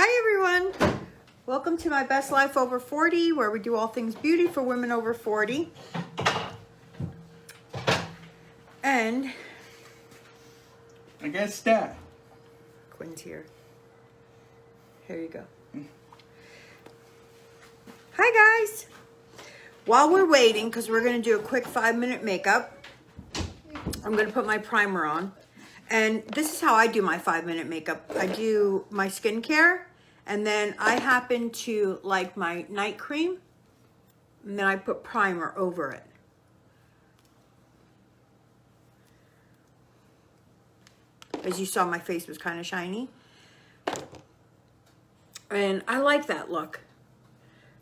Hi everyone, welcome to my Best Life Over 40, where we do all things beauty for women over 40. And I guess that. Quinn's here. Here you go. Hi guys. While we're waiting, because we're going to do a quick 5-minute makeup, I'm going to put my primer on. And this is how I do my 5-minute makeup. I do my skincare, and then I happen to like my night cream, and then I put primer over it. As you saw, my face was kind of shiny. And I like that look.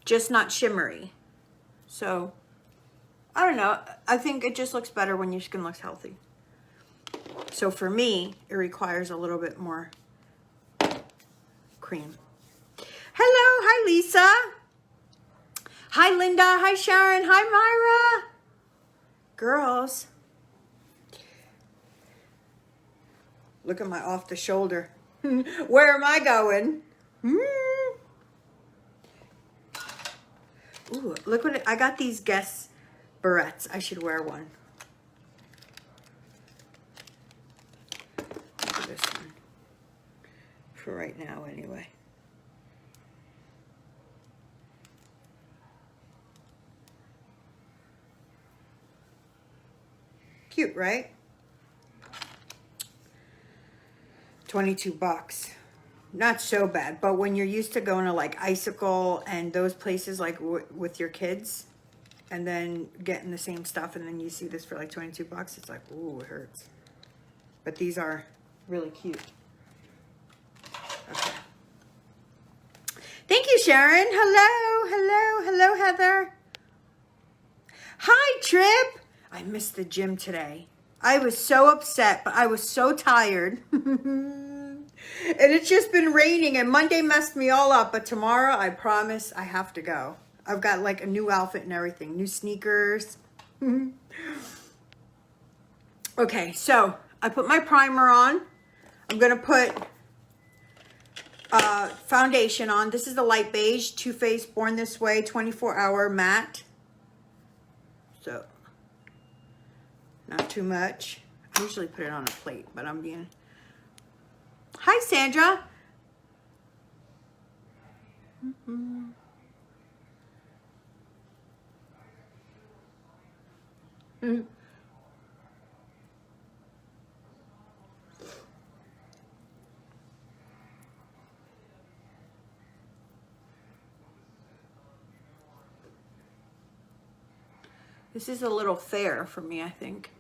Just not shimmery. So, I don't know. I think it just looks better when your skin looks healthy. So for me, it requires a little bit more cream. Hello, hi Lisa. Hi Linda, hi Sharon, hi Myra. Girls. Look at my off the shoulder. Where am I going? Ooh, look what I got, these Guess barrettes. I should wear one. This one for right now anyway. Cute, right? 22 bucks. Not so bad, but when you're used to going to like Icicle and those places like with your kids and then getting the same stuff and then you see this for like 22 bucks, it's like, ooh, it hurts. But these are really cute. Okay. Thank you, Sharon. Hello, hello, hello, Heather. Hi, Trip. I missed the gym today. I was so upset, but I was so tired. And it's just been raining and Monday messed me all up. But tomorrow, I promise I have to go. I've got like a new outfit and everything. New sneakers. Okay, so I put my primer on. I'm going to put foundation on. This is the light beige Too Faced Born This Way 24-hour matte. So, not too much. I usually put it on a plate, but I'm being... Hi, Sandra. This is a little fair for me, I think.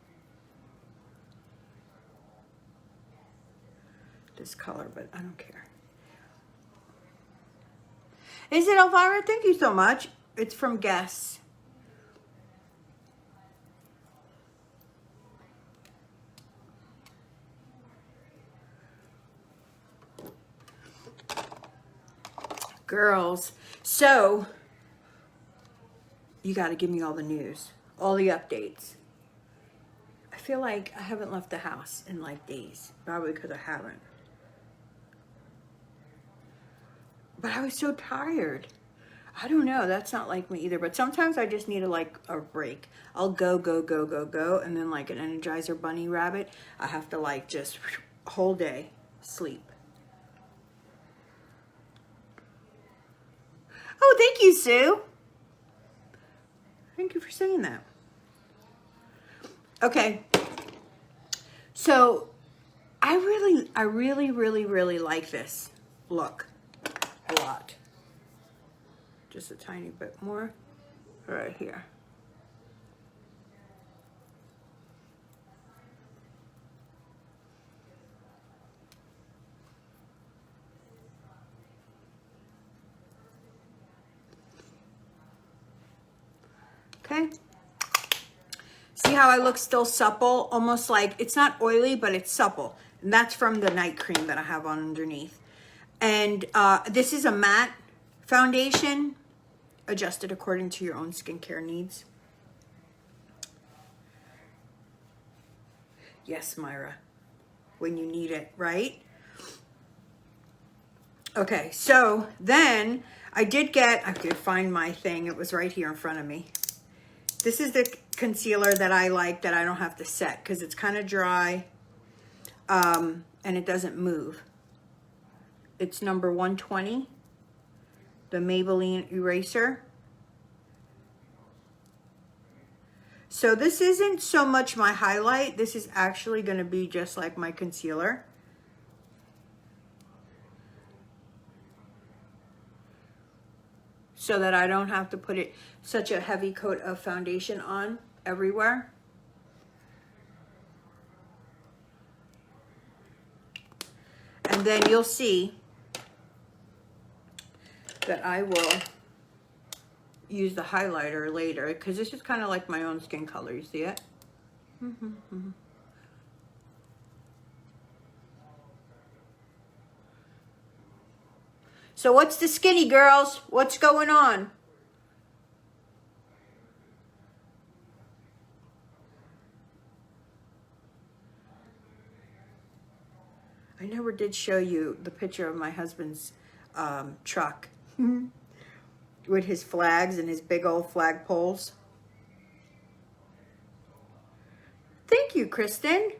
This color, but I don't care. Is it, Elvira? Thank you so much. It's from Guess. Girls, so you got to give me all the news, all the updates. I feel like I haven't left the house in like days, probably because I haven't. But I was so tired. I don't know. That's not like me either. But sometimes I just need a break. I'll go, and then like an Energizer bunny rabbit, I have to like just whole day sleep. Oh, thank you, Sue. Thank you for saying that. Okay. So I really like this look a lot. Just a tiny bit more right here. Okay. See how I look still supple? Almost like, it's not oily, but it's supple. And that's from the night cream that I have on underneath. And this is a matte foundation, adjusted according to your own skincare needs. Yes, Myra, when you need it, right? Okay, so then I could find my thing. It was right here in front of me. This is the concealer that I like that I don't have to set because it's kind of dry and it doesn't move. It's number 120, the Maybelline Eraser. So this isn't so much my highlight. This is actually going to be just like my concealer. So that I don't have to put such a heavy coat of foundation on everywhere. And then you'll see that I will use the highlighter later because this is kind of like my own skin color. You see it? So what's the skinny girls? What's going on? I never did show you the picture of my husband's truck with his flags and his big old flag poles. Thank you, Kristen.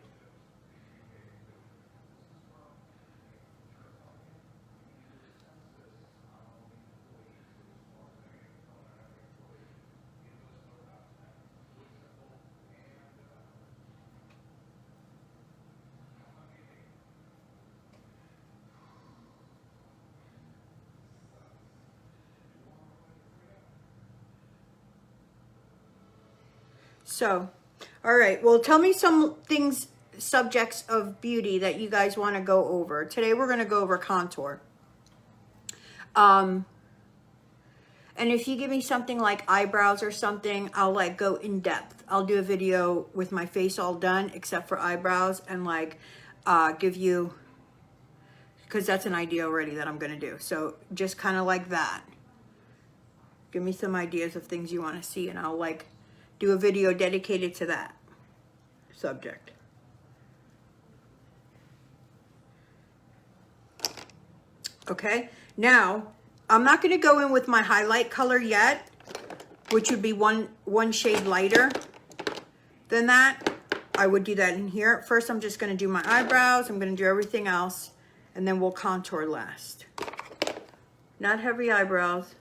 So, all right, well, tell me some things, subjects of beauty that you guys want to go over. Today we're going to go over contour. And if you give me something like eyebrows or something, I'll like go in depth. I'll do a video with my face all done except for eyebrows and like give you, because that's an idea already that I'm going to do. So just kind of like that. Give me some ideas of things you want to see and I'll like do a video dedicated to that subject. Okay, now I'm not going to go in with my highlight color yet, which would be one shade lighter than that. I would do that in here. First, I'm just going to do my eyebrows. I'm going to do everything else, and then we'll contour last. Not heavy eyebrows.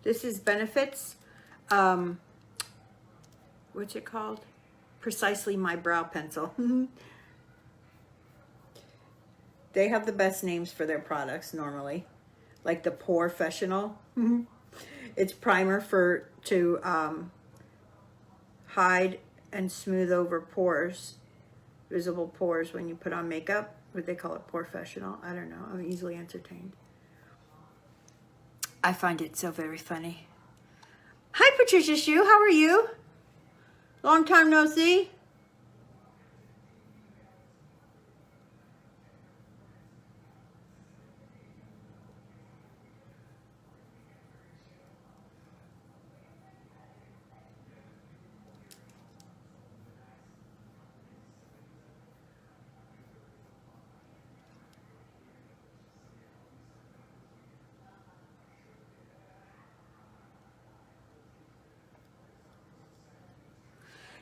This is Benefits. What's it called? Precisely My Brow Pencil. They have the best names for their products normally. Like the Porefessional. It's primer to hide and smooth over pores. Visible pores when you put on makeup. What they call it, Porefessional. I don't know. I'm easily entertained. I find it so very funny. Hi, Patricia Shu. How are you? Long time no see.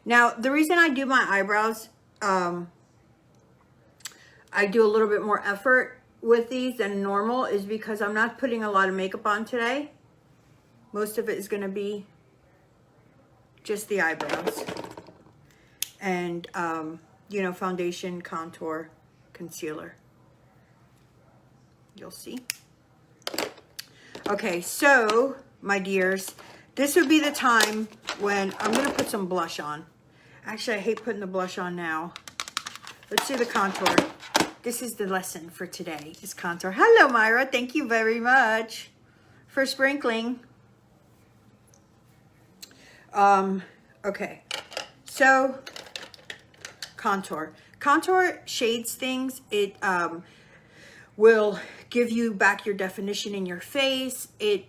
Now, the reason I do my eyebrows, I do a little bit more effort with these than normal is because I'm not putting a lot of makeup on today. Most of it is going to be just the eyebrows. And, you know, foundation, contour, concealer. You'll see. Okay, so, my dears, this would be the time when I'm going to put some blush on. Actually, I hate putting the blush on now. Let's do the contour. This is the lesson for today, is contour. Hello, Myra. Thank you very much for sprinkling. Okay, so contour. Contour shades things. It will give you back your definition in your face. It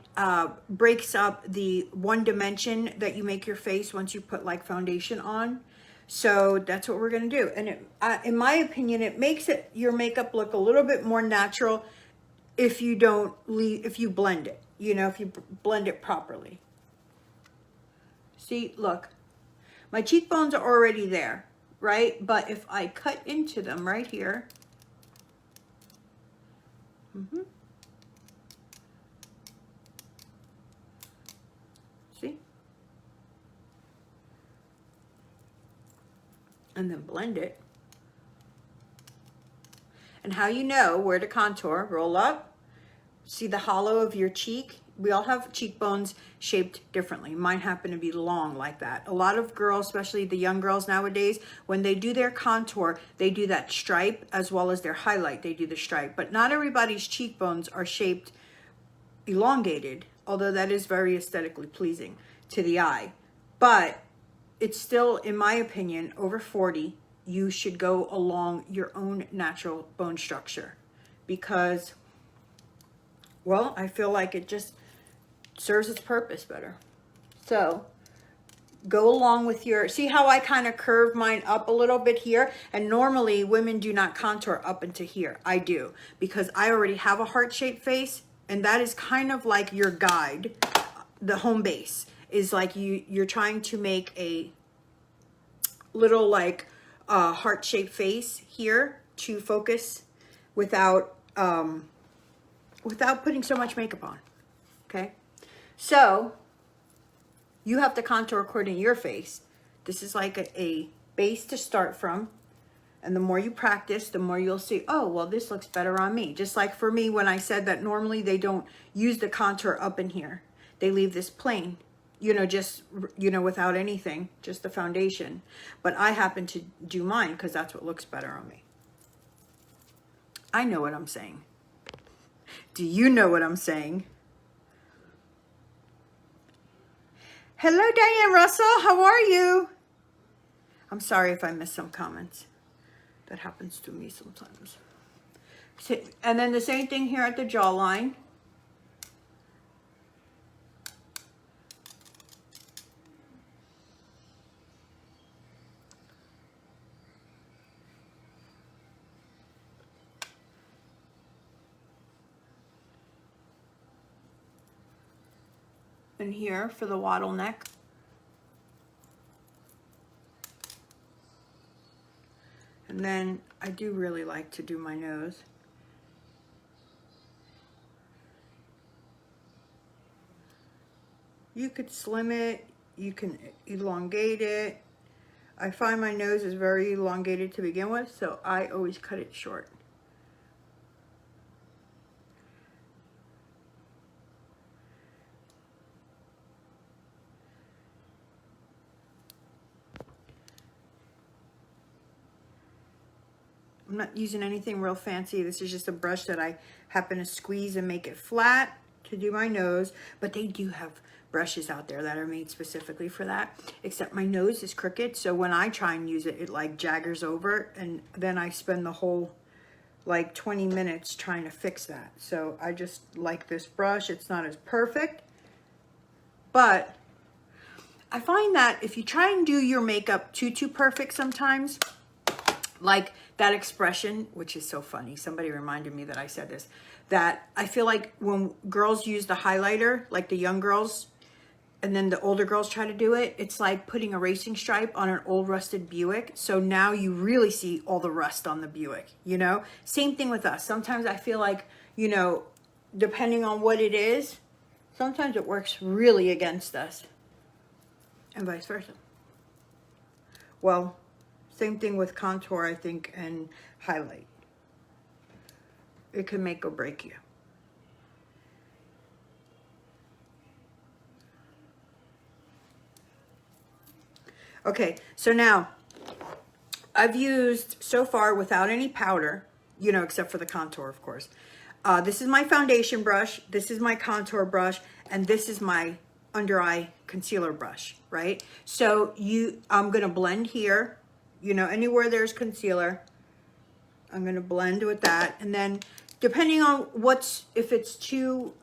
breaks up the one dimension that you make your face once you put like foundation on. So that's what we're gonna do. And in my opinion, it makes your makeup look a little bit more natural if you if you blend it, you know, if you blend it properly. See, look, my cheekbones are already there, right? But if I cut into them right here, see? And then blend it. And how you know where to contour, roll up, see the hollow of your cheek. We all have cheekbones shaped differently. Mine happen to be long like that. A lot of girls, especially the young girls nowadays, when they do their contour, they do that stripe as well as their highlight, they do the stripe. But not everybody's cheekbones are shaped elongated, although that is very aesthetically pleasing to the eye. But it's still, in my opinion, over 40, you should go along your own natural bone structure because, well, I feel like it just serves its purpose better. So go along with your, see how I kind of curve mine up a little bit here? And normally women do not contour up into here. I do, because I already have a heart-shaped face, and that is kind of like your guide. The home base is like you're trying to make a little like heart-shaped face here to focus without putting so much makeup on. Okay, so you have to contour according to your face. This is like a base to start from, and the more you practice, the more you'll see, oh, well, this looks better on me. Just like for me, when I said that normally they don't use the contour up in here, they leave this plain, you know, just, you know, without anything, just the foundation. But I happen to do mine because that's what looks better on me. I know what I'm saying. Do you know what I'm saying? Hello, Diane Russell. How are you? I'm sorry if I missed some comments. That happens to me sometimes. And then the same thing here at the jawline. And here for the wattle neck. And then I do really like to do my nose. You could slim it, you can elongate it. I find my nose is very elongated to begin with, so I always cut it short. I'm not using anything real fancy. This is just a brush that I happen to squeeze and make it flat to do my nose. But they do have brushes out there that are made specifically for that. Except my nose is crooked, so when I try and use it, it like jaggers over. And then I spend the whole like 20 minutes trying to fix that. So I just like this brush. It's not as perfect. But I find that if you try and do your makeup too perfect sometimes, like that expression, which is so funny. Somebody reminded me that I said this, that I feel like when girls use the highlighter, like the young girls, and then the older girls try to do it, it's like putting a racing stripe on an old rusted Buick. So now you really see all the rust on the Buick, you know? Same thing with us. Sometimes I feel like, you know, depending on what it is, sometimes it works really against us and vice versa. Well, same thing with contour, I think, and highlight. It can make or break you. Okay, so now I've used so far without any powder, you know, except for the contour, of course. This is my foundation brush, this is my contour brush, and this is my under eye concealer brush, right? So I'm gonna blend here you know, anywhere there's concealer. I'm going to blend with that. And then depending on if it's too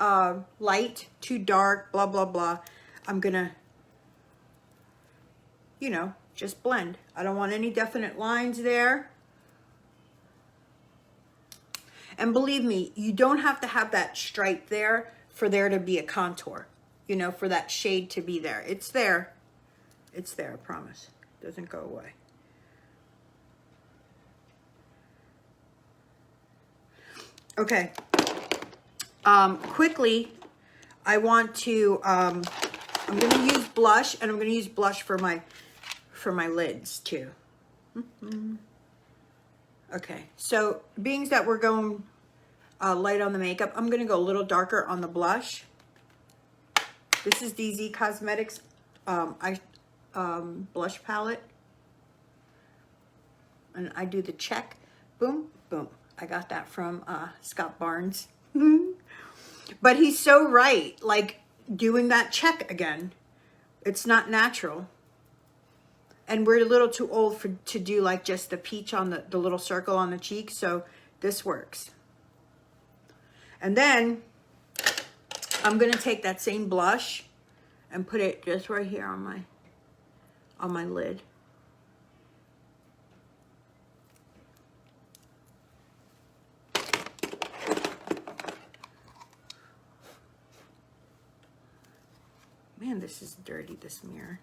light, too dark, blah, blah, blah, I'm going to, you know, just blend. I don't want any definite lines there. And believe me, you don't have to have that stripe there for there to be a contour, you know, for that shade to be there. It's there. It's there, I promise. It doesn't go away. Okay. Quickly, I want to, I'm going to use blush, and I'm going to use blush for my lids too. Okay, so being that we're going light on the makeup, I'm going to go a little darker on the blush. This is DZ Cosmetics blush palette. And I do the check. Boom, boom. I got that from Scott Barnes. But he's so right. Like, doing that check again. It's not natural. And we're a little too old to do like just the peach on the little circle on the cheek. So this works. And then I'm going to take that same blush and put it just right here on my lid. Man, this is dirty, this mirror.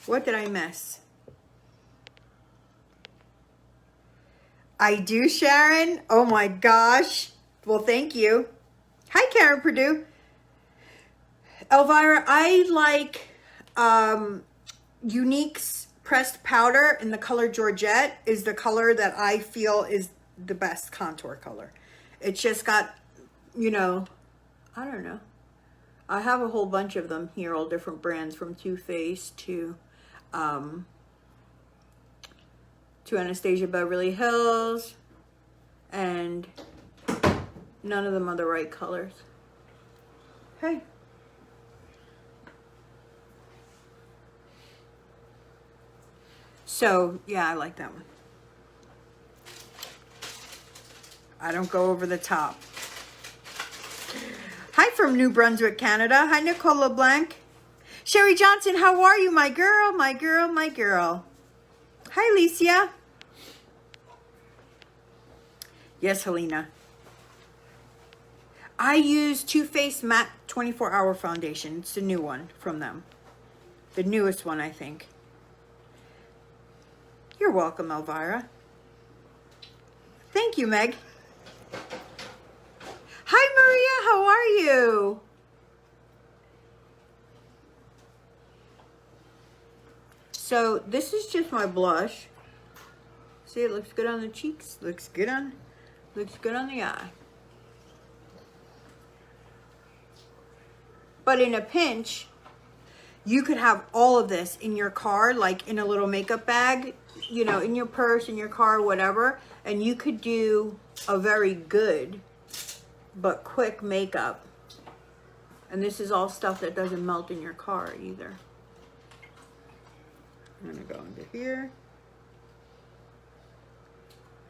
What did I miss? I do, Sharon. Oh my gosh. Well, thank you. Hi, Karen Purdue. Elvira, I like Unique's pressed powder in the color Georgette is the color that I feel is the best contour color. It's just got, you know, I don't know. I have a whole bunch of them here, all different brands, from Too Faced to Anastasia Beverly Hills, and none of them are the right colors. Hey. So, yeah, I like that one. I don't go over the top. Hi from New Brunswick, Canada. Hi, Nicole LeBlanc. Sherry Johnson, how are you, my girl, my girl, my girl? Hi, Alicia. Yes, Helena. I use Too Faced Matte 24-Hour Foundation. It's the new one from them. The newest one, I think. You're welcome, Elvira. Thank you, Meg. Hi, Maria. How are you? So this is just my blush. See, it looks good on the cheeks. Looks good on the eye. But in a pinch, you could have all of this in your car, like in a little makeup bag, you know, in your purse, in your car, whatever. And you could do a very good but quick makeup. And this is all stuff that doesn't melt in your car either. I'm gonna go into here.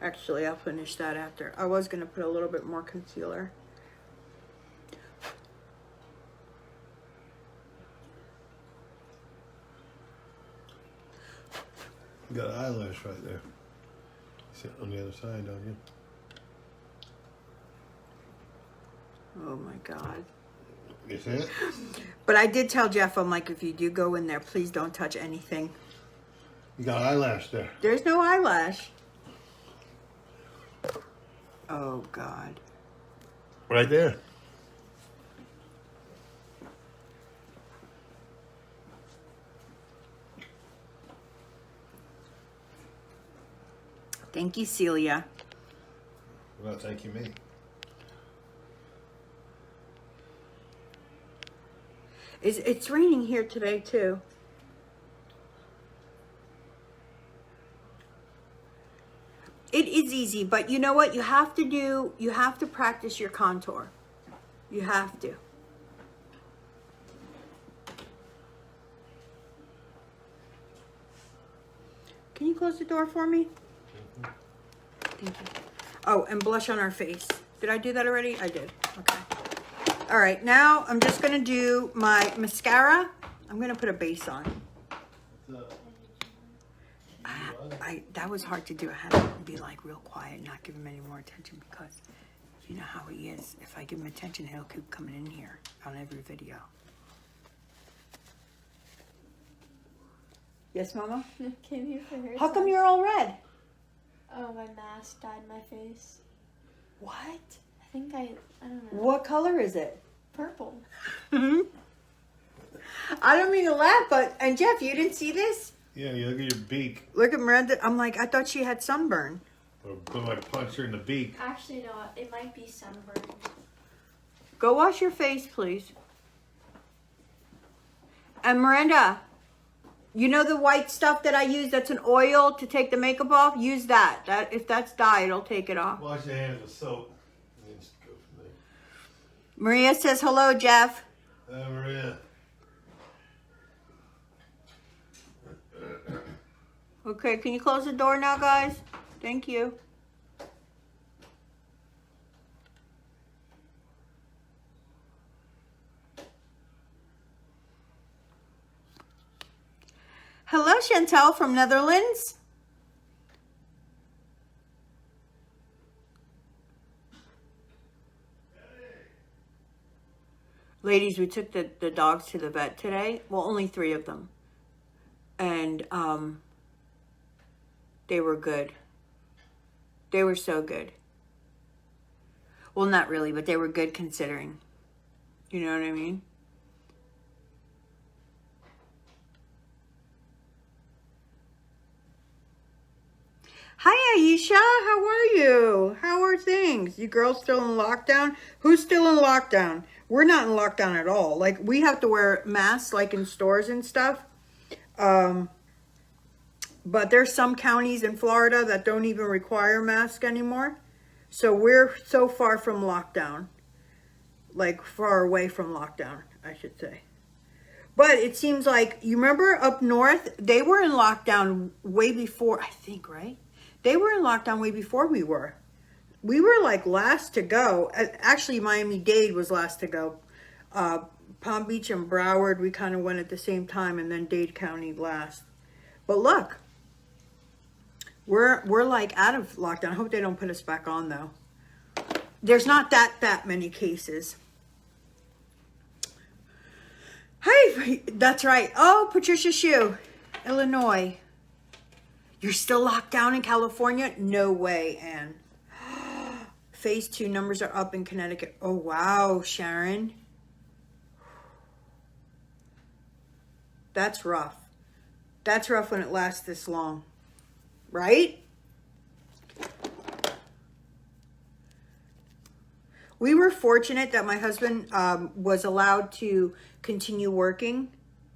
Actually, I'll finish that after. I was gonna put a little bit more concealer. You got an eyelash right there. Sit on the other side, don't you? Oh my God. You see it? But I did tell Jeff, I'm like, if you do go in there, please don't touch anything. You got an eyelash there. There's no eyelash. Oh God. Right there. Thank you, Celia. Well, thank you, me. It's raining here today too. It is easy, but you know what? You have to practice your contour. You have to. Can you close the door for me? Thank you. Oh, and blush on our face. Did I do that already? I did. Okay. All right, now I'm just gonna do my mascara. I'm gonna put a base on. That was hard to do. I had to be like real quiet and not give him any more attention because you know how he is. If I give him attention, he'll keep coming in here on every video. Yes, Mama? Came here for her. How come you're all red? Oh, my mask dyed my face. What? I think I don't know. What color is it? Purple. I don't mean to laugh, but, and Jeff, you didn't see this? Yeah, you look at your beak. Look at Miranda. I'm like, I thought she had sunburn. Or put my puncher in the beak. Actually, no, it might be sunburn. Go wash your face, please. And Miranda, you know the white stuff that I use that's an oil to take the makeup off? Use that. If that's dye, it'll take it off. Wash your hands with soap. And then just go from there. Maria says hello, Jeff. Maria. Okay, can you close the door now, guys? Thank you. Hello, Chantel from Netherlands. Ladies, we took the dogs to the vet today. Well, only 3 of them. And they were good. They were so good. Well, not really, but they were good considering. You know what I mean? Hi, Aisha. How are you? How are things? You girls still in lockdown? Who's still in lockdown? We're not in lockdown at all. Like, we have to wear masks, like in stores and stuff. But there's some counties in Florida that don't even require masks anymore. So we're so far from lockdown. Like, far away from lockdown, I should say. But it seems like, you remember up north, they were in lockdown way before, I think, right? They were in lockdown way before we were. We were like last to go. Actually, Miami-Dade was last to go. Palm Beach and Broward, we kind of went at the same time, and then Dade County last. But look, we're like out of lockdown. I hope they don't put us back on though. There's not that many cases. Hey, that's right. Oh, Patricia Shue, Illinois. You're still locked down in California? No way, Anne. Phase 2 numbers are up in Connecticut. Oh, wow, Sharon. That's rough. That's rough when it lasts this long. Right? We were fortunate that my husband was allowed to continue working.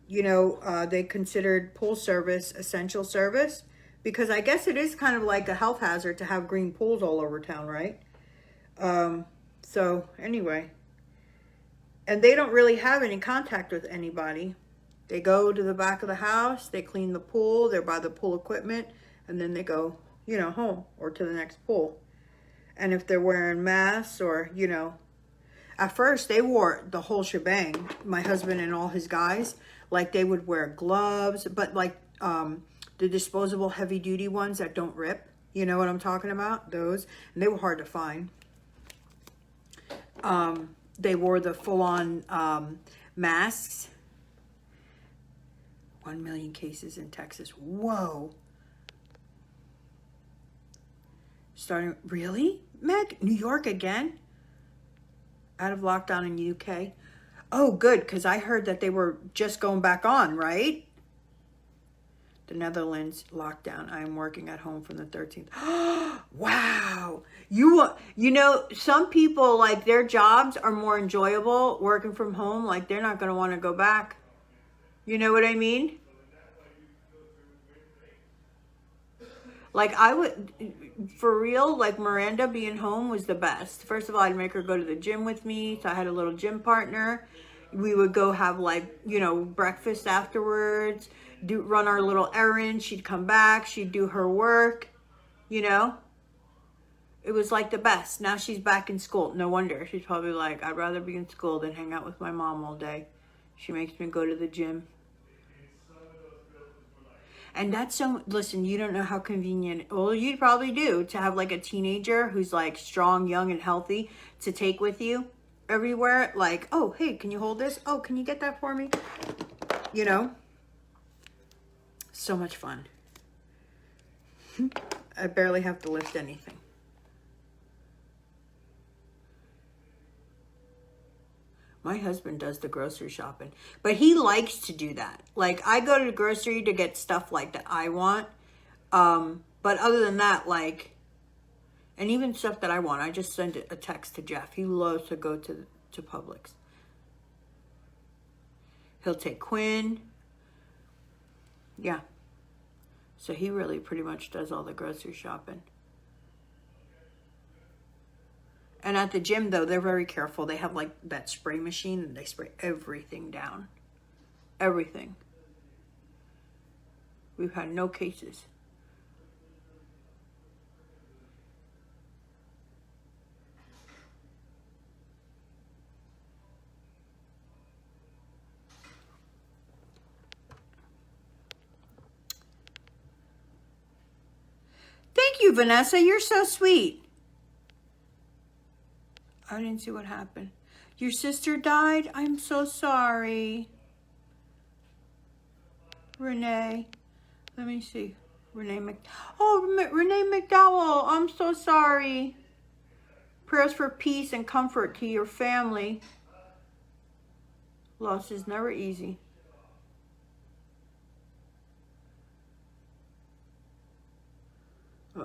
You know, they considered pool service essential service because I guess it is kind of like a health hazard to have green pools all over town, right? So anyway, and they don't really have any contact with anybody. They go to the back of the house, they clean the pool, they buy the pool equipment, and then they go, you know, home or to the next pool. And if they're wearing masks or, you know, at first they wore the whole shebang, my husband and all his guys, like they would wear gloves, but like the disposable heavy duty ones that don't rip, you know what I'm talking about? Those, and they were hard to find. They wore the full-on masks. 1 million cases in Texas. Whoa. Starting, really? Meg, New York again? Out of lockdown in UK? Oh, good, because I heard that they were just going back on, right? The Netherlands lockdown. I am working at home from the 13th. Wow. You know, some people, like, their jobs are more enjoyable working from home. Like, they're not going to want to go back. You know what I mean? Like, I would, for real, like, Miranda being home was the best. First of all, I'd make her go to the gym with me. So I had a little gym partner. We would go have, like, you know, breakfast afterwards. run our little errands. She'd come back. She'd do her work, you know. It was like the best. Now she's back in school. No wonder. She's probably like, I'd rather be in school than hang out with my mom all day. She makes me go to the gym. And that's so, listen, you don't know how convenient, well, you probably do, to have like a teenager who's like strong, young, and healthy to take with you everywhere. Like, oh, hey, can you hold this? Oh, can you get that for me? You know? So much fun. I barely have to lift anything. My husband does the grocery shopping, but he likes to do that. Like, I go to the grocery to get stuff like that I want. But other than that, like, and even stuff that I want, I just send a text to Jeff. He loves to go to Publix. He'll take Quinn. Yeah. So he really pretty much does all the grocery shopping. And at the gym, though, they're very careful. They have, like, that spray machine, and they spray everything down. Everything. We've had no cases. Thank you, Vanessa. You're so sweet. I didn't see what happened. Your sister died? I'm so sorry. Renee. Let me see. Renee McDowell. I'm so sorry. Prayers for peace and comfort to your family. Loss is never easy.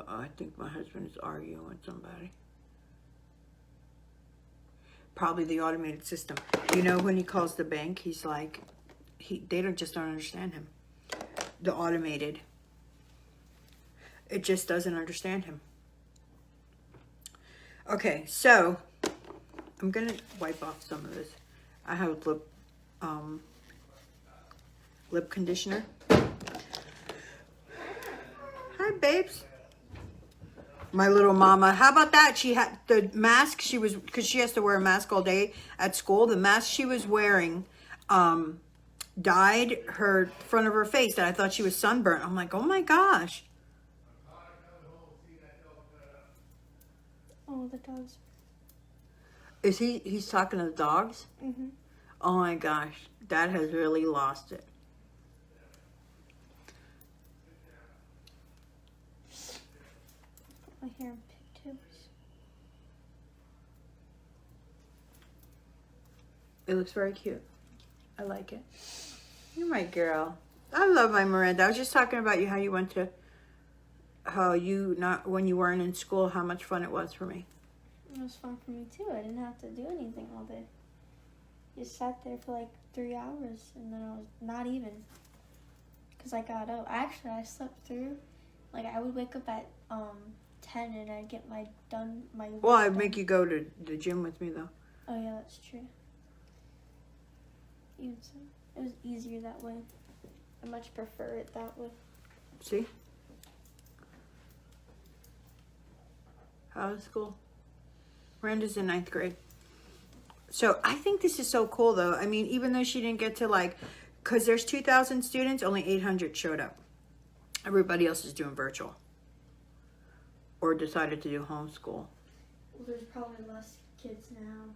I think my husband is arguing with somebody. Probably the automated system. You know, when he calls the bank, he's like, they don't understand him. The automated. It just doesn't understand him. Okay, so I'm gonna wipe off some of this. I have lip conditioner. Hi, babes. My little mama. How about that? She had the mask she was, because she has to wear a mask all day at school. The mask she was wearing dyed her front of her face, and I thought she was sunburnt. I'm like, oh my gosh. Oh, the dogs. Is he's talking to the dogs? Mm-hmm. Oh my gosh. Dad has really lost it. My hair and pigtails. It looks very cute. I like it. You're my girl. I love my Miranda. I was just talking about you, how you went to, when you weren't in school, how much fun it was for me. It was fun for me too. I didn't have to do anything all day. Just sat there for like 3 hours, and then I was not even, because I got up. Actually, I slept through. Like, I would wake up at 10 and I'd get my work Well, I'd done. make you go to the gym with me, though. Oh yeah, that's true. Even so, it was easier that way. I much prefer it that way. See? How was school? Miranda's in 9th grade. So I think this is so cool, though. I mean, even though she didn't get to, like, because there's 2,000 students, only 800 showed up. Everybody else is doing virtual. Or decided to do homeschool. Well, there's probably less kids now.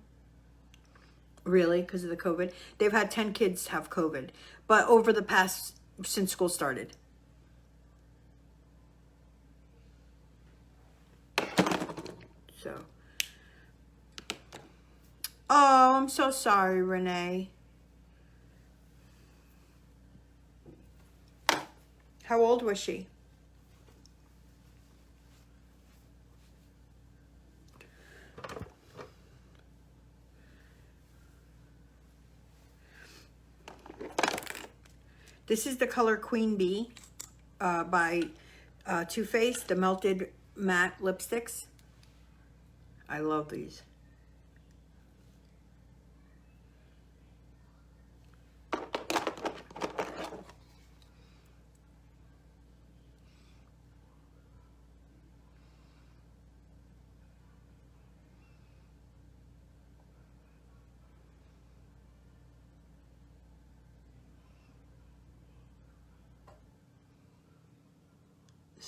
Really? Because of the COVID? They've had 10 kids have COVID. But over the past, since school started. So. Oh, I'm so sorry, Renee. How old was she? This is the color Queen Bee by Too Faced, the melted matte lipsticks. I love these.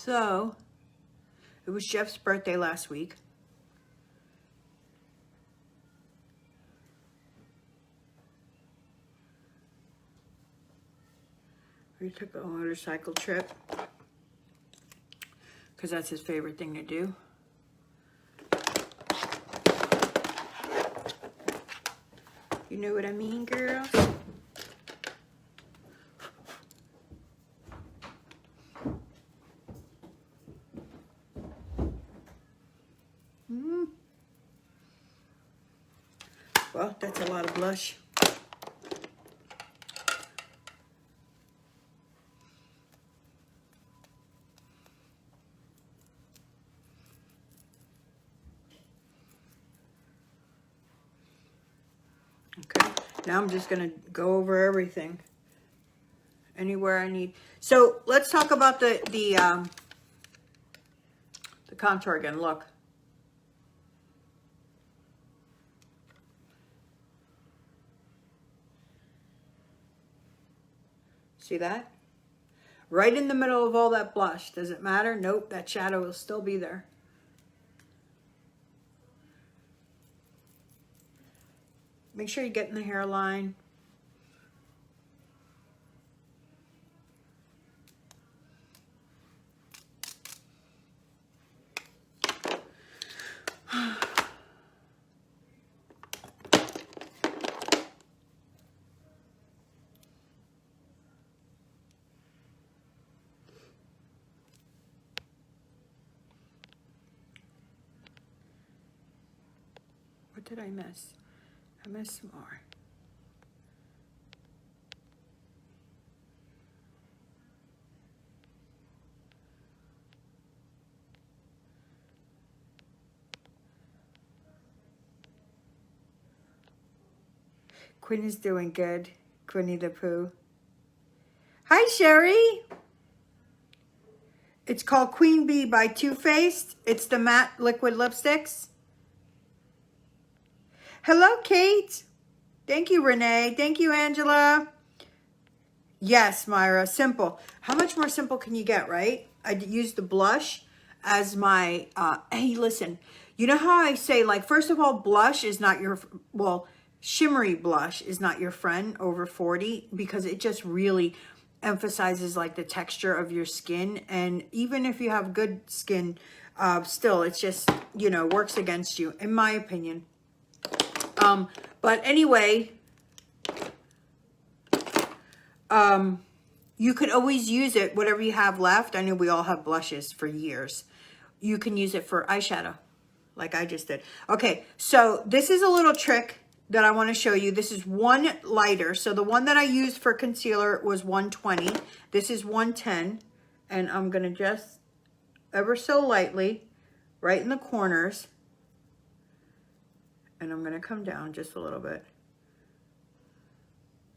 So, it was Jeff's birthday last week. We took a motorcycle trip because that's his favorite thing to do. You know what I mean, girls? Well, that's a lot of blush. Okay, now I'm just gonna go over everything. Anywhere I need. So let's talk about the contour again. Look. See that? Right in the middle of all that blush. Does it matter? Nope, that shadow will still be there. Make sure you get in the hairline. What did I miss? I missed some more. Quinn is doing good. Quinny the Pooh. Hi, Sherry. It's called Queen Bee by Too Faced. It's the matte liquid lipsticks. Hello, Kate. Thank you, Renee. Thank you, Angela. Yes, Myra, simple. How much more simple can you get, right? I used the blush as my, hey, listen, you know how I say, like, first of all, blush is not your, well, shimmery blush is not your friend over 40 because it just really emphasizes like the texture of your skin. And even if you have good skin, still, it's just, you know, works against you, in my opinion. But anyway, you could always use it, whatever you have left. I know we all have blushes for years. You can use it for eyeshadow, like I just did. Okay, so this is a little trick that I want to show you. This is one lighter. So the one that I used for concealer was 120. This is 110. And I'm going to just ever so lightly, right in the corners. And I'm going to come down just a little bit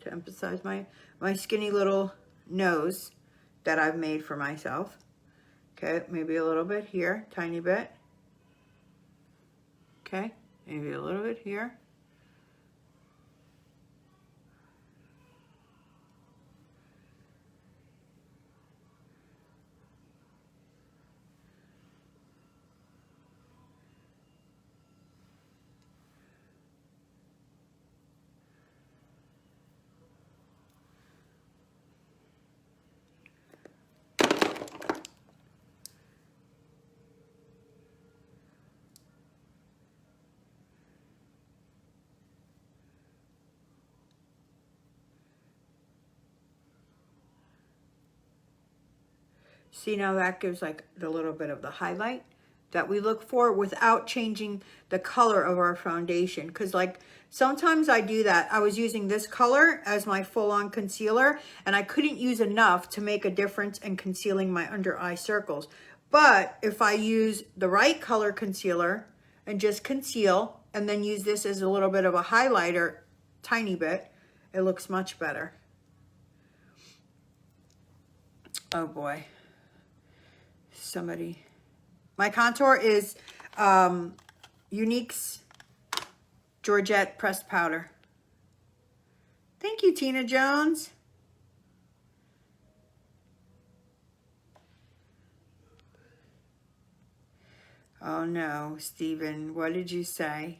to emphasize my skinny little nose that I've made for myself. Okay, maybe a little bit here, tiny bit. Okay, maybe a little bit here. See, now that gives like the little bit of the highlight that we look for without changing the color of our foundation. Because like sometimes I do that. I was using this color as my full-on concealer and I couldn't use enough to make a difference in concealing my under eye circles. But if I use the right color concealer and just conceal and then use this as a little bit of a highlighter, tiny bit, it looks much better. Oh boy. Somebody. My contour is Unique's Georgette pressed powder. Thank you, Tina Jones. Oh no, Stephen, what did you say?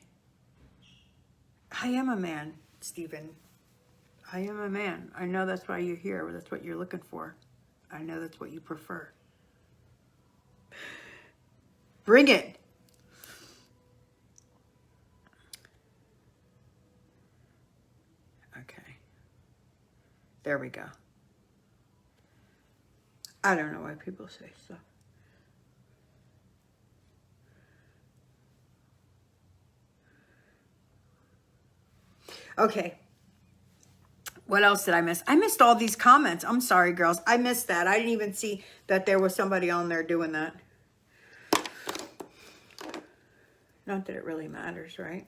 I am a man, Stephen. I am a man. I know that's why you're here. That's what you're looking for. I know that's what you prefer. Bring it. Okay. There we go. I don't know why people say stuff. Okay. What else did I miss? I missed all these comments. I'm sorry, girls. I missed that. I didn't even see that there was somebody on there doing that. Not that it really matters, right?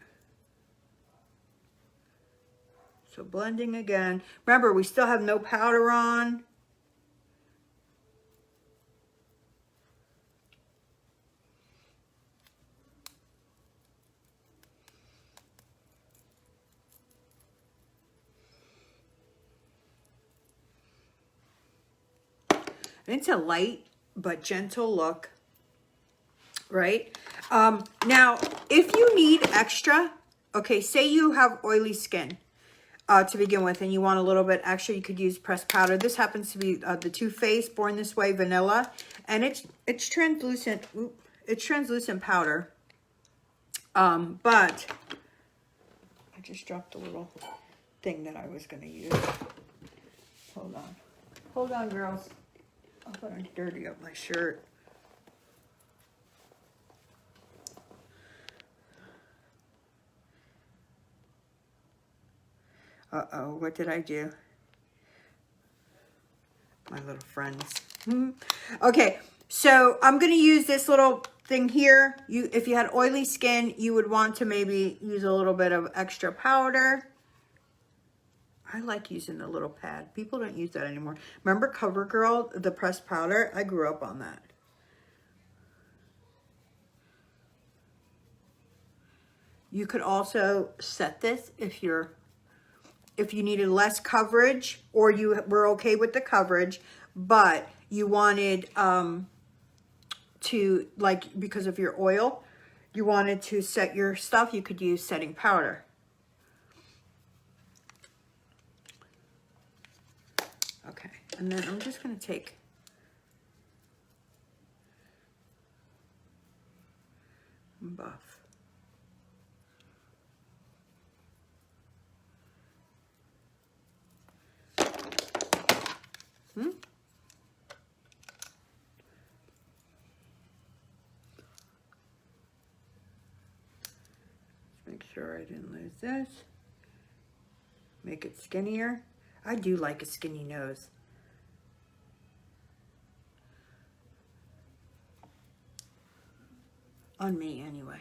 So blending again. Remember, we still have no powder on. It's a light but gentle look, right? Now, if you need extra, okay, say you have oily skin to begin with and you want a little bit extra, you could use pressed powder. This happens to be the Too Faced Born This Way Vanilla, and it's translucent. It's translucent powder, but I just dropped a little thing that I was going to use. Hold on, girls. I'm going to dirty up my shirt. Uh-oh, what did I do? My little friends. Okay, so I'm going to use this little thing here. If you had oily skin, you would want to maybe use a little bit of extra powder. I like using the little pad. People don't use that anymore. Remember CoverGirl, the pressed powder? I grew up on that. You could also set this if you needed less coverage, or you were okay with the coverage, but you wanted to, like, because of your oil, you wanted to set your stuff, you could use setting powder. Okay, and then I'm just going to take buff. Make sure I didn't lose this. Make it skinnier. I do like a skinny nose. On me, anyway.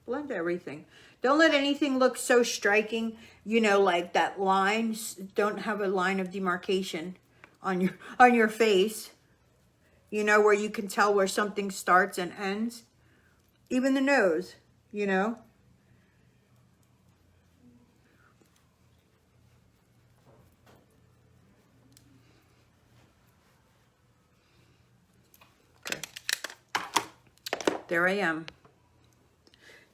Blend everything. Don't let anything look so striking, you know, like that line. Don't have a line of demarcation on your face, you know, where you can tell where something starts and ends. Even the nose, you know. Okay. There I am.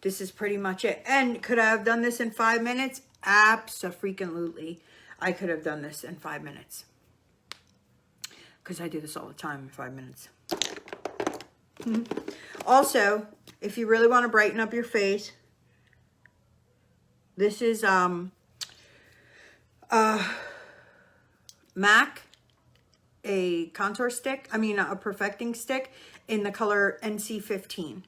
This is pretty much it. And could I have done this in 5 minutes? Abso-freaking-lutely. I could have done this in 5 minutes. Because I do this all the time in 5 minutes. Also, if you really want to brighten up your face, this is MAC, a contour stick, a perfecting stick in the color NC15.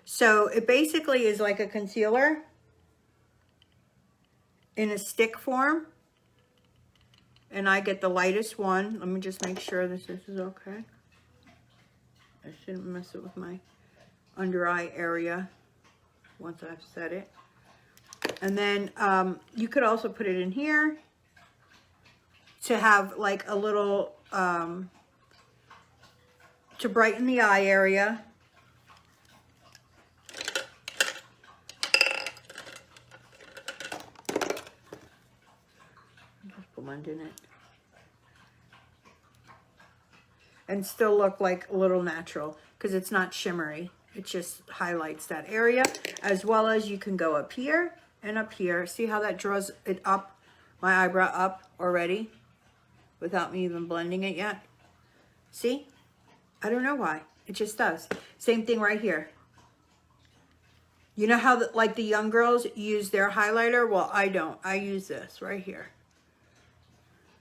So it basically is like a concealer in a stick form. And I get the lightest one. Let me just make sure this is okay. I shouldn't mess it with my under eye area once I've set it. And then you could also put it in here to have like a little, to brighten the eye area. Just blend in it. and still look like a little natural because it's not shimmery. It just highlights that area, as well as you can go up here and up here. See how that draws it up, my eyebrow up already without me even blending it yet? See? I don't know why. It just does. Same thing right here. You know how like the young girls use their highlighter? Well, I don't. I use this right here.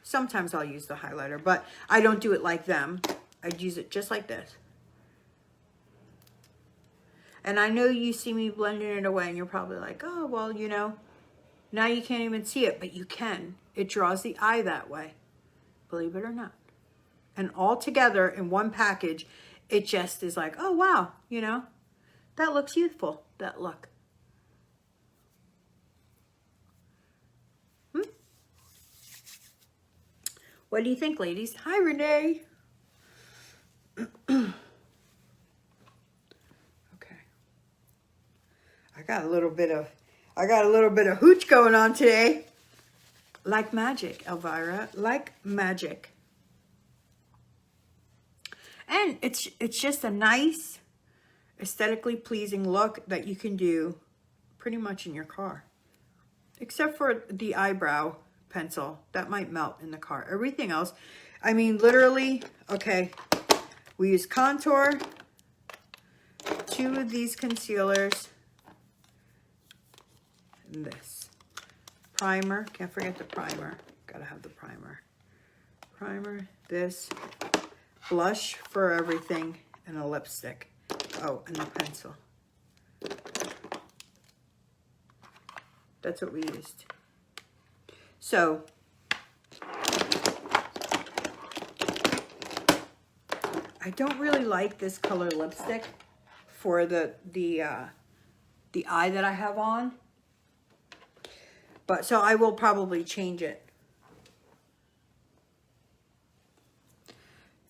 Sometimes I'll use the highlighter, but I don't do it like them. I'd use it just like this. And I know you see me blending it away and you're probably like, oh, well, you know, now you can't even see it, but you can. It draws the eye that way, believe it or not. And all together in one package, it just is like, oh, wow, you know, that looks youthful, that look. What do you think, ladies? Hi, Renee. Okay. I got a little bit of hooch going on today. Like magic, Elvira, like magic. And it's just a nice, aesthetically pleasing look that you can do pretty much in your car. Except for the eyebrow pencil. That might melt in the car. Everything else, I mean, literally, okay, we use contour, 2 of these concealers, and this. Primer, can't forget the primer. Gotta have the primer. Primer, this, blush for everything, and a lipstick. Oh, and a pencil. That's what we used. So, I don't really like this color lipstick for the eye that I have on. But so I will probably change it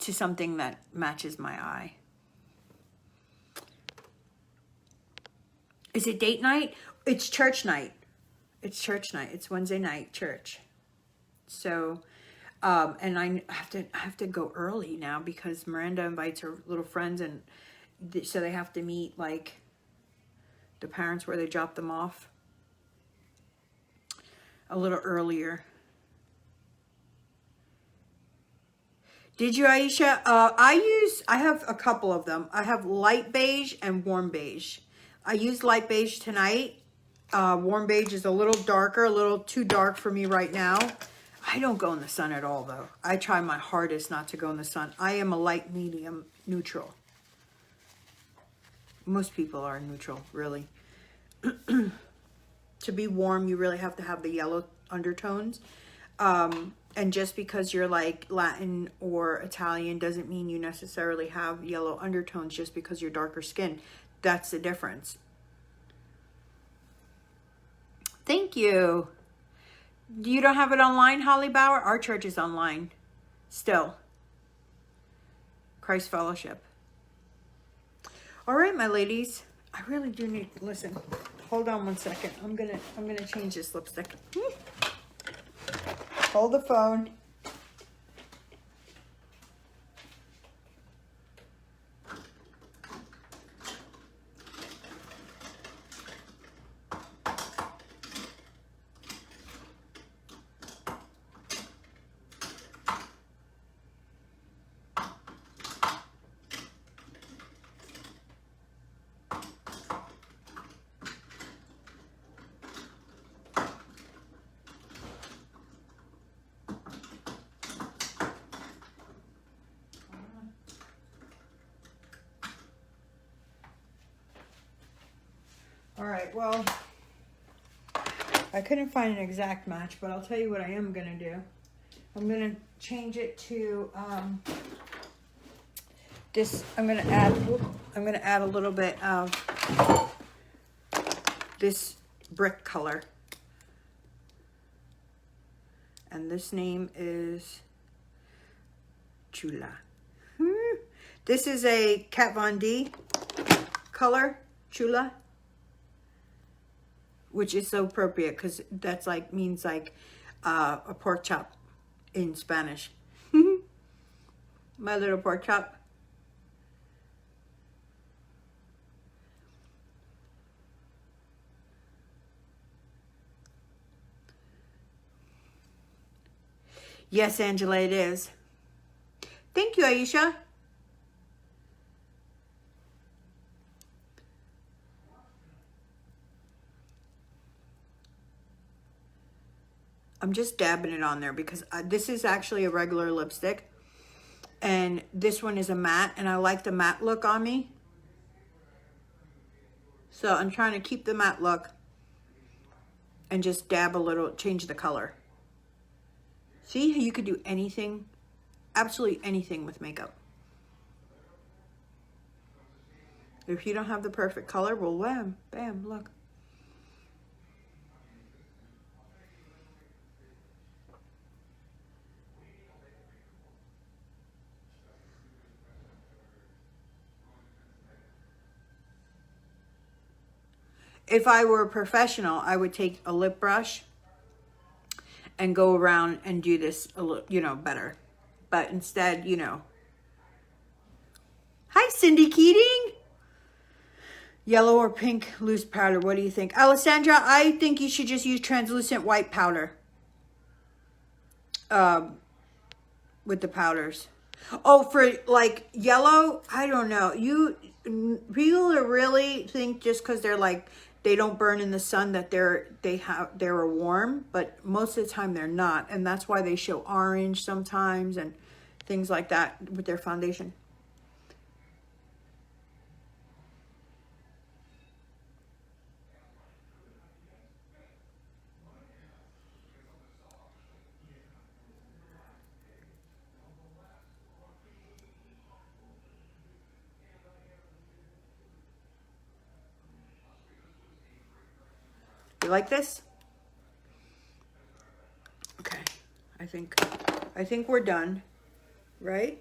to something that matches my eye. Is it date night? It's church night. It's church night. It's Wednesday night church. So, and I have to go early now because Miranda invites her little friends, and so they have to meet like the parents where they drop them off a little earlier. Did you, Aisha? I have a couple of them. I have light beige and warm beige. I used light beige tonight. Warm beige is a little darker, a little too dark for me right now. I don't go in the sun at all, though. I try my hardest not to go in the sun. I am a light medium neutral. Most people are neutral, really. To be warm, you really have to have the yellow undertones. And just because you're like Latin or Italian doesn't mean you necessarily have yellow undertones just because you're darker skin. That's the difference. Thank you. You don't have it online, Holly Bauer? Our church is online still. Christ Fellowship. All right, my ladies. I really do need, listen, hold on one second. I'm gonna change this lipstick. Hold the phone. All right, well, I couldn't find an exact match, but I'll tell you what I am gonna do. I'm gonna change it to this. I'm gonna add a little bit of this brick color, and this name is Chula. This is a Kat Von D color, Chula, which is so appropriate because that's like means like a pork chop in Spanish. My little pork chop. Yes, Angela, it is. Thank you, Aisha. I'm just dabbing it on there because this is actually a regular lipstick. And this one is a matte, and I like the matte look on me. So I'm trying to keep the matte look and just dab a little, change the color. See how you could do anything, absolutely anything with makeup. If you don't have the perfect color, well, wham, bam, look. If I were a professional, I would take a lip brush and go around and do this a little, you know, better. But instead, you know. Hi, Cindy Keating. Yellow or pink loose powder. What do you think? Alessandra, I think you should just use translucent white powder. With the powders. Oh, for like yellow, I don't know. People really think just because they're like, they don't burn in the sun that they're warm, but most of the time they're not, and that's why they show orange sometimes and things like that with their foundation. You like this? Okay, I think we're done, right?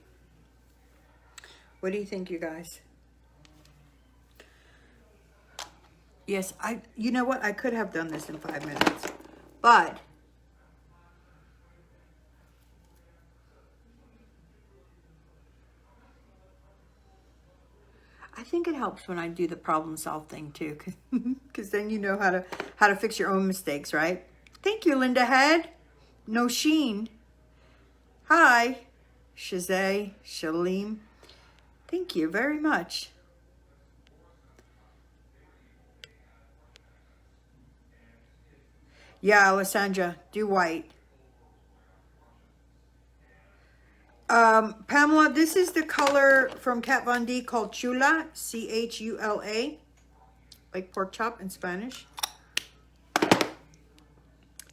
What do you think, you guys? Yes, you know what? I could have done this in 5 minutes, but I think it helps when I do the problem solve thing too, because then you know how to fix your own mistakes, right? Thank you, Linda Head. No Sheen. Hi, Shazay, Shaleem. Thank you very much. Yeah, Alessandra, do white. Pamela, this is the color from Kat Von D called Chula, C-H-U-L-A, like pork chop in Spanish.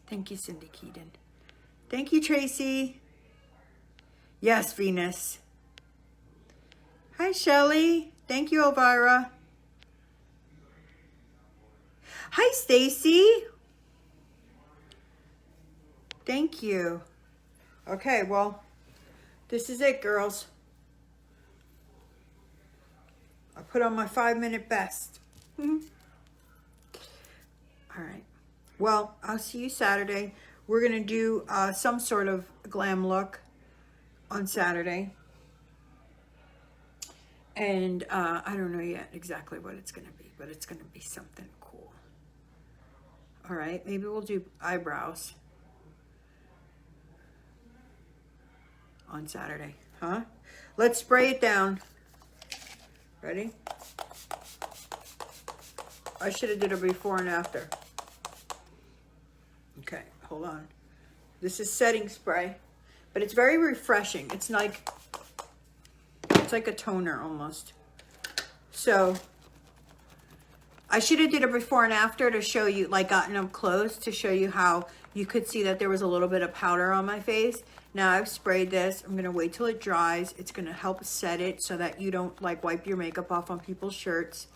Thank you, Cindy Keaton. Thank you, Tracy. Yes, Venus. Hi, Shelly. Thank you, Elvira. Hi, Stacy. Thank you. Okay, well, this is it, girls. I put on my 5-minute best. All right. Well, I'll see you Saturday. We're going to do some sort of glam look on Saturday. And I don't know yet exactly what it's going to be, but it's going to be something cool. All right. Maybe we'll do eyebrows on Saturday, huh? Let's spray it down. Ready? I should have did a before and after. Okay, hold on. This is setting spray, but it's very refreshing. It's like a toner almost. So I should have did a before and after to show you, like gotten up close to show you how you could see that there was a little bit of powder on my face. Now I've sprayed this. I'm gonna wait till it dries. It's gonna help set it so that you don't like wipe your makeup off on people's shirts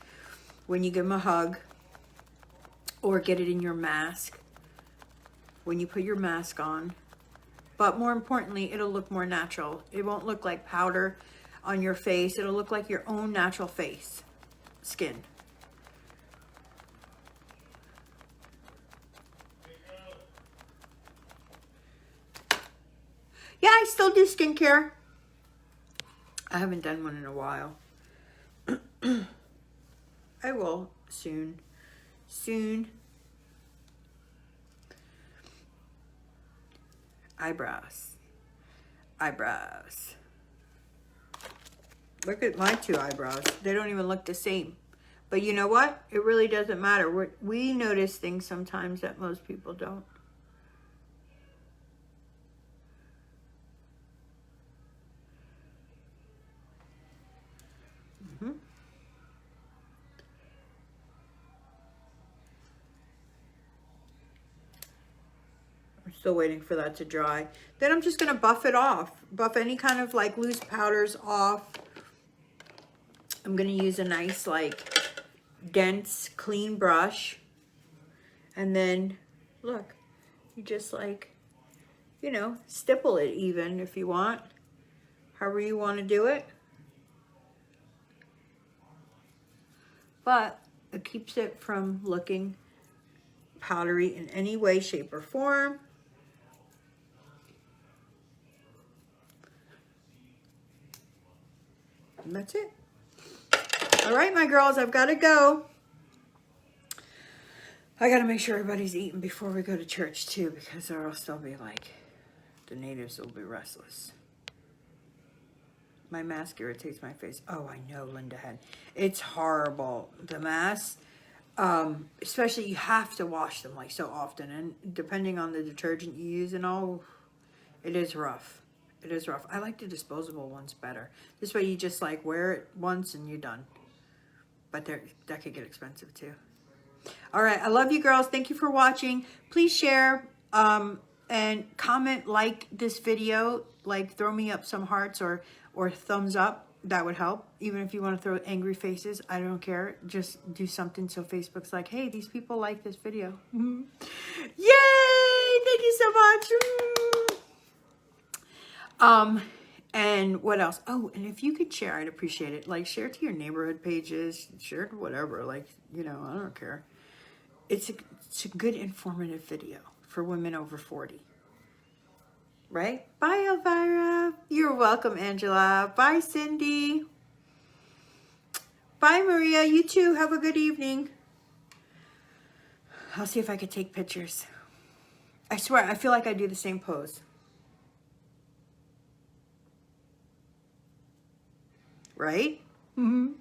when you give them a hug, or get it in your mask when you put your mask on. But more importantly, it'll look more natural. It won't look like powder on your face. It'll look like your own natural face, skin. Yeah, I still do skincare. I haven't done one in a while. I will soon. Soon. Eyebrows. Eyebrows. Look at my two eyebrows. They don't even look the same. But you know what? It really doesn't matter. We notice things sometimes that most people don't. Still waiting for that to dry. Then I'm just going to buff it off. Buff any kind of like loose powders off. I'm going to use a nice like dense clean brush. And then look, you just like, you know, stipple it even if you want. However you want to do it. But it keeps it from looking powdery in any way, shape, or form. And that's it. All right, my girls, I've got to go. I got to make sure everybody's eating before we go to church too, because or else they'll be like, the natives will be restless. My mask irritates my face. Oh, I know, Linda had. It's horrible. The mask, especially you have to wash them like so often, and depending on the detergent you use and all, it is rough. It is rough. I like the disposable ones better. This way you just like wear it once and you're done. But that could get expensive too. All right. I love you girls. Thank you for watching. Please share and comment, like this video. Like throw me up some hearts or thumbs up. That would help. Even if you want to throw angry faces, I don't care. Just do something so Facebook's like, hey, these people like this video. Yay! Thank you so much. And what else? Oh, and if you could share, I'd appreciate it. Like, share it to your neighborhood pages, share it whatever. Like, you know, I don't care. It's a good informative video for women over 40. Right? Bye, Elvira. You're welcome, Angela. Bye, Cindy. Bye, Maria. You too. Have a good evening. I'll see if I could take pictures. I swear, I feel like I do the same pose. Right? Mm-hmm.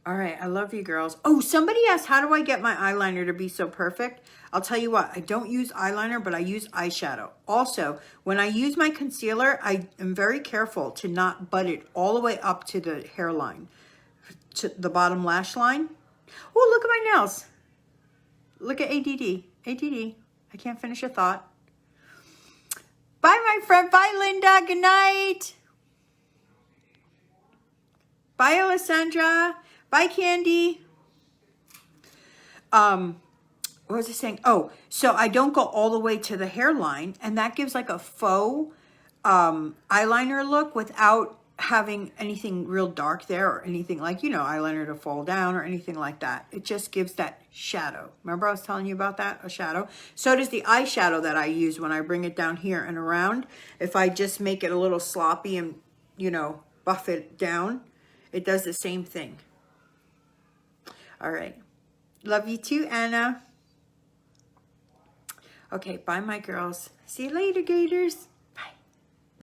All right, I love you girls. Oh, somebody asked, how do I get my eyeliner to be so perfect? I'll tell you what, I don't use eyeliner, but I use eyeshadow. Also, when I use my concealer, I am very careful to not butt it all the way up to the hairline, to the bottom lash line. Oh, look at my nails. Look at ADD. ADD. I can't finish a thought. Bye, my friend. Bye, Linda. Good night. Bye, Alessandra. Bye, Candy. What was I saying? Oh, so I don't go all the way to the hairline, and that gives like a faux eyeliner look without having anything real dark there or anything like, you know, eyeliner to fall down or anything like that. It just gives that shadow. Remember I was telling you about that? A shadow. So does the eyeshadow that I use when I bring it down here and around. If I just make it a little sloppy and, you know, buff it down, it does the same thing. All right. Love you too, Anna. Okay, bye, my girls. See you later, Gators.